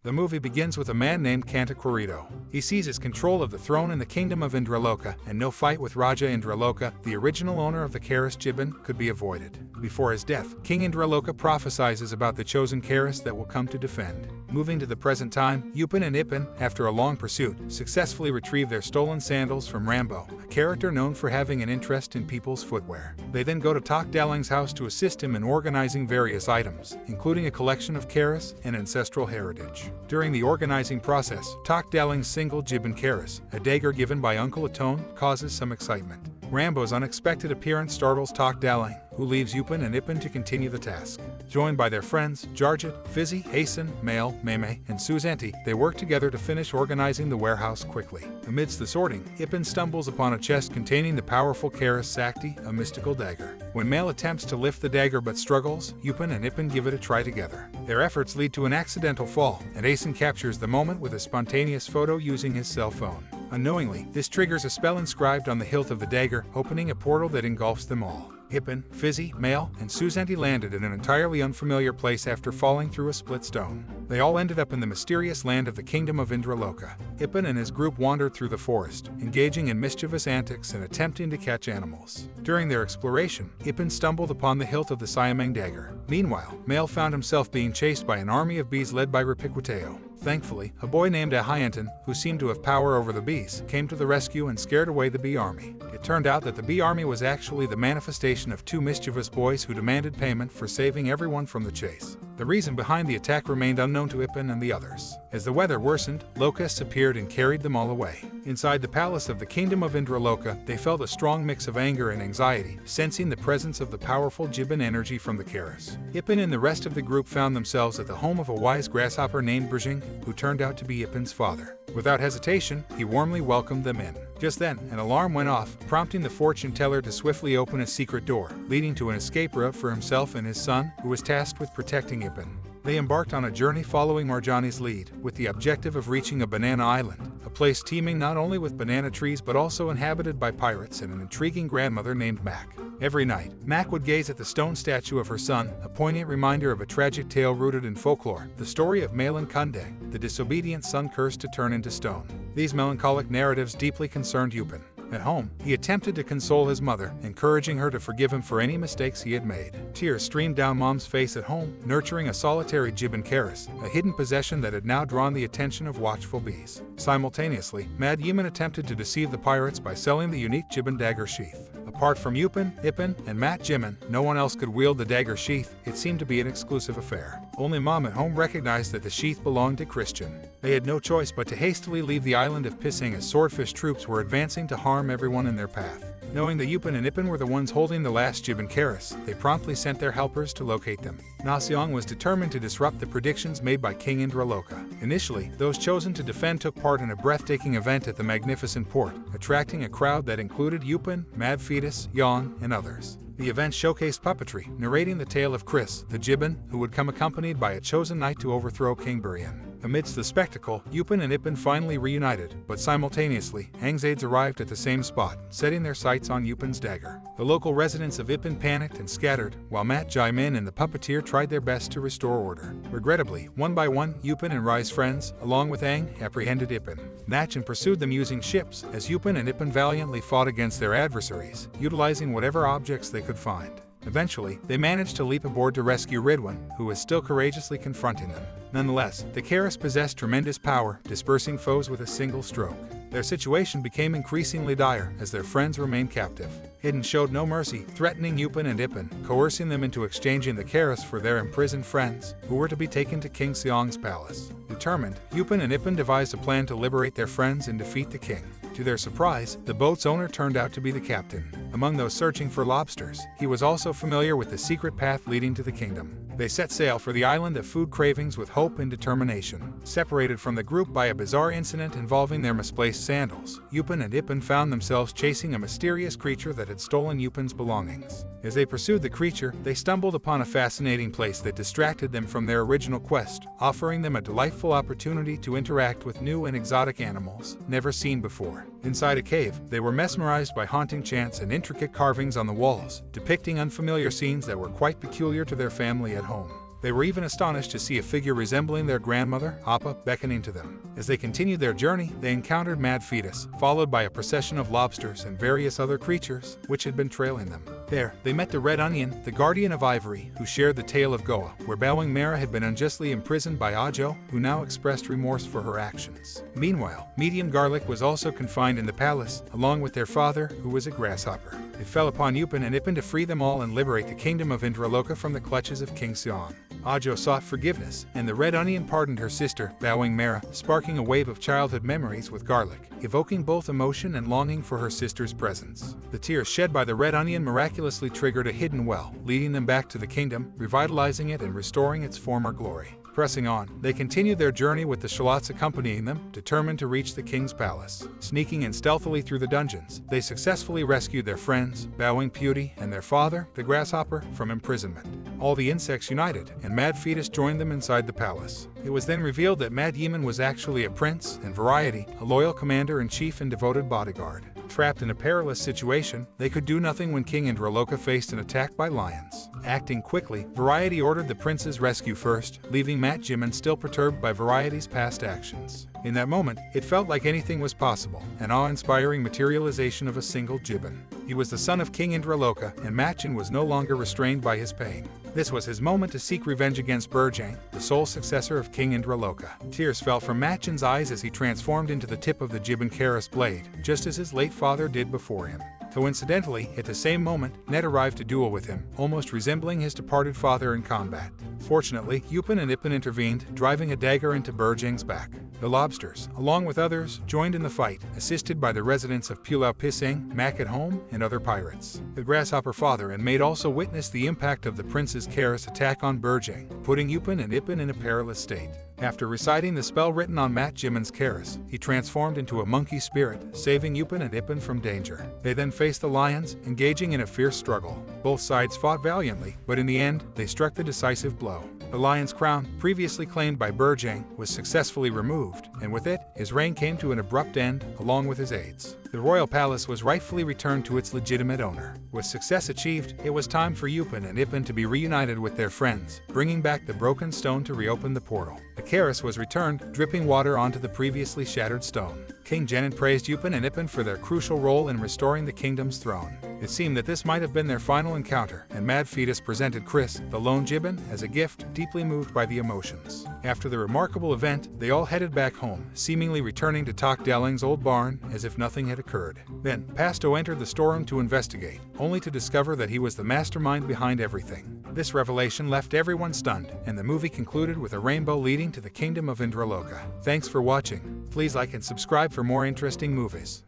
The movie begins with a man named Kantaquarito. He seizes control of the throne in the kingdom of Indraloka, and no fight with Raja Indraloka, the original owner of the keris Ipin, could be avoided. Before his death, King Indraloka prophesies about the chosen keris that will come to defend. Moving to the present time, Upin and Ipin, after a long pursuit, successfully retrieve their stolen sandals from Rambo, a character known for having an interest in people's footwear. They then go to Tak Daling's house to assist him in organizing various items, including a collection of keris and ancestral heritage. During the organizing process, Tak Daling's single Ipin keris, a dagger given by Uncle Atone, causes some excitement. Rambo's unexpected appearance startles Tak Daling, who leaves Upin and Ipin to continue the task. Joined by their friends, Jarjit, Fizzy, Hasten, Mail, Meme, and Suzanti, they work together to finish organizing the warehouse quickly. Amidst the sorting, Ipin stumbles upon a chest containing the powerful keris Sakti, a mystical dagger. When Mail attempts to lift the dagger but struggles, Upin and Ipin give it a try together. Their efforts lead to an accidental fall, and Hasten captures the moment with a spontaneous photo using his cell phone. Unknowingly, this triggers a spell inscribed on the hilt of the dagger, opening a portal that engulfs them all. Ipin, Fizzy, Mail, and Suzanti landed in an entirely unfamiliar place after falling through a split stone. They all ended up in the mysterious land of the kingdom of Indraloka. Ipin and his group wandered through the forest, engaging in mischievous antics and attempting to catch animals. During their exploration, Ipin stumbled upon the hilt of the Siamang dagger. Meanwhile, Mail found himself being chased by an army of bees led by Rapiquateo. Thankfully, a boy named Ahayantan, who seemed to have power over the bees, came to the rescue and scared away the bee army. It turned out that the bee army was actually the manifestation of two mischievous boys who demanded payment for saving everyone from the chase. The reason behind the attack remained unknown to Ipin and the others. As the weather worsened, locusts appeared and carried them all away. Inside the palace of the kingdom of Indraloka, they felt a strong mix of anger and anxiety, sensing the presence of the powerful Ipin energy from the keris. Ipin and the rest of the group found themselves at the home of a wise grasshopper named Brjing, who turned out to be Ipin's father. Without hesitation, he warmly welcomed them in. Just then, an alarm went off, prompting the fortune teller to swiftly open a secret door, leading to an escape route for himself and his son, who was tasked with protecting Ipin. They embarked on a journey following Marjani's lead, with the objective of reaching a banana island, a place teeming not only with banana trees but also inhabited by pirates and an intriguing grandmother named Mac. Every night, Mac would gaze at the stone statue of her son, a poignant reminder of a tragic tale rooted in folklore, the story of Malin Kunde, the disobedient son cursed to turn into stone. These melancholic narratives deeply concerned Upin. At home, he attempted to console his mother, encouraging her to forgive him for any mistakes he had made. Tears streamed down Mom's face at home, nurturing a solitary Ipin keris, a hidden possession that had now drawn the attention of watchful bees. Simultaneously, Mad Yemen attempted to deceive the pirates by selling the unique Ipin dagger sheath. Apart from Upin, Ipin, and Matt Jimin, no one else could wield the dagger sheath. It seemed to be an exclusive affair. Only Mom at home recognized that the sheath belonged to Christian. They had no choice but to hastily leave the island of Pisang as swordfish troops were advancing to harm everyone in their path. Knowing that Upin and Ipin were the ones holding the last Ipin keris, they promptly sent their helpers to locate them. Naseong was determined to disrupt the predictions made by King Indraloka. Initially, those chosen to defend took part in a breathtaking event at the magnificent port, attracting a crowd that included Upin, Mad Fetus, Yang, and others. The event showcased puppetry, narrating the tale of Chris, the Ipin, who would come accompanied by a chosen knight to overthrow King Burian. Amidst the spectacle, Upin and Ipin finally reunited, but simultaneously, Angzades arrived at the same spot, setting their sights on Upin's dagger. The local residents of Ipin panicked and scattered, while Matt Jaimin and the puppeteer tried their best to restore order. Regrettably, one by one, Upin and Rai's friends, along with Aang, apprehended Ipin. Nachin pursued them using ships, as Upin and Ipin valiantly fought against their adversaries, utilizing whatever objects they could find. Eventually, they managed to leap aboard to rescue Ridwan, who was still courageously confronting them. Nonetheless, the keris possessed tremendous power, dispersing foes with a single stroke. Their situation became increasingly dire as their friends remained captive. Hidden showed no mercy, threatening Upin and Ipin, coercing them into exchanging the keris for their imprisoned friends, who were to be taken to King Seong's palace. Determined, Upin and Ipin devised a plan to liberate their friends and defeat the king. To their surprise, the boat's owner turned out to be the captain. Among those searching for lobsters, he was also familiar with the secret path leading to the kingdom. They set sail for the island of food cravings with hope and determination. Separated from the group by a bizarre incident involving their misplaced sandals, Upin and Ipin found themselves chasing a mysterious creature that had stolen Upin's belongings. As they pursued the creature, they stumbled upon a fascinating place that distracted them from their original quest, offering them a delightful opportunity to interact with new and exotic animals, never seen before. Inside a cave, they were mesmerized by haunting chants and intricate carvings on the walls, depicting unfamiliar scenes that were quite peculiar to their family at home. They were even astonished to see a figure resembling their grandmother, Appa, beckoning to them. As they continued their journey, they encountered Mad Fetus, followed by a procession of lobsters and various other creatures, which had been trailing them. There, they met the Red Onion, the guardian of Ivory, who shared the tale of Goa, where Bowing Mara had been unjustly imprisoned by Ajo, who now expressed remorse for her actions. Meanwhile, Medium Garlic was also confined in the palace, along with their father, who was a grasshopper. It fell upon Upin and Ipin to free them all and liberate the kingdom of Indraloka from the clutches of King Sion. Ajo sought forgiveness, and the Red Onion pardoned her sister, Bowing Mara, sparking a wave of childhood memories with Garlic, evoking both emotion and longing for her sister's presence. The tears shed by the Red Onion miraculously triggered a hidden well, leading them back to the kingdom, revitalizing it and restoring its former glory. Pressing on, they continued their journey with the shallots accompanying them, determined to reach the king's palace. Sneaking in stealthily through the dungeons, they successfully rescued their friends, Bowing Beauty, and their father, the grasshopper, from imprisonment. All the insects united, and Mad Fetus joined them inside the palace. It was then revealed that Mad Yemen was actually a prince, and Variety, a loyal commander-in-chief and devoted bodyguard. Trapped in a perilous situation, they could do nothing when King Indraloka faced an attack by lions. Acting quickly, Variety ordered the prince's rescue first, leaving Matt Jimin still perturbed by Variety's past actions. In that moment, it felt like anything was possible, an awe-inspiring materialization of a single Jiben. He was the son of King Indraloka, and Machin was no longer restrained by his pain. This was his moment to seek revenge against Burjang, the sole successor of King Indraloka. Tears fell from Machin's eyes as he transformed into the tip of the Jiben keris blade, just as his late father did before him. Coincidentally, at the same moment, Ned arrived to duel with him, almost resembling his departed father in combat. Fortunately, Upin and Ipin intervened, driving a dagger into Burjang's back. The lobsters, along with others, joined in the fight, assisted by the residents of Pulau Pisang, Mac at Home, and other pirates. The grasshopper father and maid also witnessed the impact of the prince's keris attack on Burjang, putting Upin and Ipin in a perilous state. After reciting the spell written on Matt Jimin's keris, he transformed into a monkey spirit, saving Upin and Ipin from danger. They then faced the lions, engaging in a fierce struggle. Both sides fought valiantly, but in the end, they struck the decisive blow. The lion's crown, previously claimed by Burjang, was successfully removed, and with it, his reign came to an abrupt end, along with his aides. The royal palace was rightfully returned to its legitimate owner. With success achieved, it was time for Upin and Ipin to be reunited with their friends, bringing back the broken stone to reopen the portal. The keris was returned, dripping water onto the previously shattered stone. King Genin praised Upin and Ipin for their crucial role in restoring the kingdom's throne. It seemed that this might have been their final encounter, and Mad Fetus presented Chris, the lone Jiben, as a gift, deeply moved by the emotions. After the remarkable event, they all headed back home, seemingly returning to Tok Delling's old barn as if nothing had occurred. Then, Pasto entered the storeroom to investigate, only to discover that he was the mastermind behind everything. This revelation left everyone stunned, and the movie concluded with a rainbow leading to the kingdom of Indraloka. Thanks for watching. Please like and subscribe for more interesting movies.